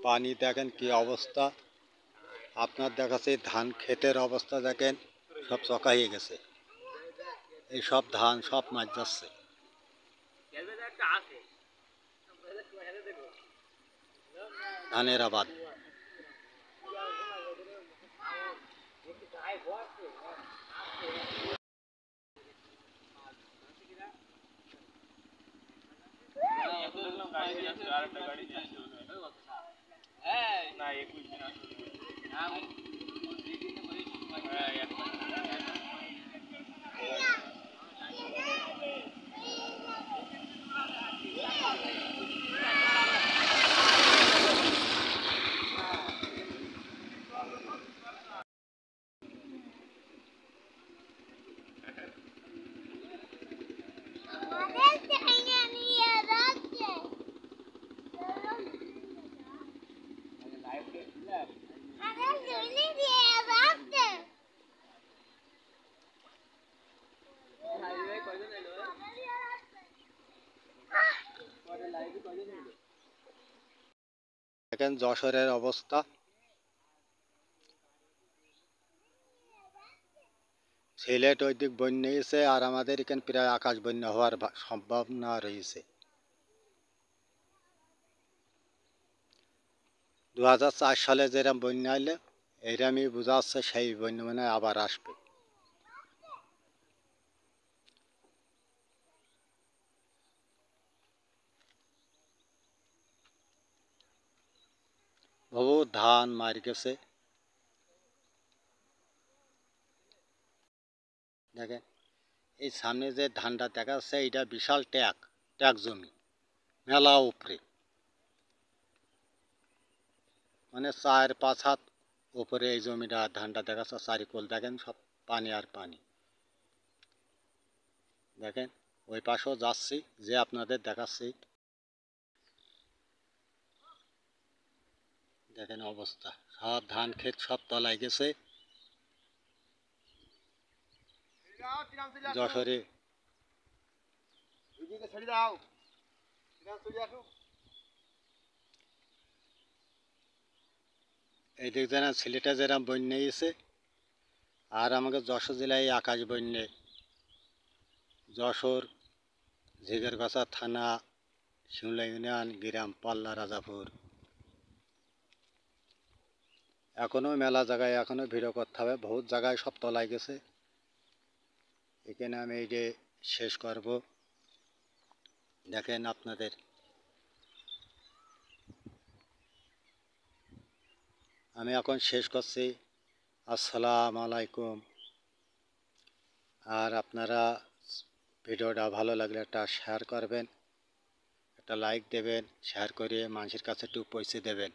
পানি দেখেন কি অবস্থা। আপনার দেখাচ্ছে ধান ক্ষেতের অবস্থা দেখেন, সব চকাইয়ে গেছে। এই সব ধান সব মাছ যাচ্ছে। ধানের আবাদ। দেখেন যশোরের অবস্থা। সিলেট ওই দিক বন্যা হয়েছে, আর আমাদের এখানে প্রায় আকাশ বন্যা হওয়ার সম্ভাবনা রয়েছে। 2004 সালে যেরকম বন্যা হলে এইরকমই বোঝা যাচ্ছে, সেই বন্যা মানে আবার আসবে। বহু ধান মার গেছে। দেখেন এই সামনে যে ধানটা দেখা যাচ্ছে, এটা বিশাল ট্যাক জমি, মেলা উপরে, মানে 4-5 হাত উপরে এই জমিটা ধানটা দেখা যাচ্ছে। চারিকোল দেখেন সব পানি আর পানি। দেখেন ওই পাশেও যাচ্ছি, যে আপনাদের দেখাচ্ছি। দেখেন অবস্থা, সব ধান ক্ষেত সব তলায় গেছে। যশোরে এই দিক যেন সিলেটে যেরকম বন্যা গেছে, আর আমাকে যশোর জেলায় আকাশ বন্যে। যশোর ঝিগেরগাছা থানা, শিমলা ইউনিয়ন, গ্রাম পাল্লা, রাজাপুর। এখনও মেলা জায়গায় এখনও ভিডিও করতে হবে, বহুত জায়গায় সব তলায় গেছে। এখানে আমি এই যে শেষ করব। দেখেন আপনাদের, আমি এখন শেষ করছি। আসসালামু আলাইকুম। আর আপনারা ভিডিওটা ভালো লাগলে একটা শেয়ার করবেন, একটা লাইক দেবেন, শেয়ার করে মানুষের কাছে একটু পৌঁছে দেবেন।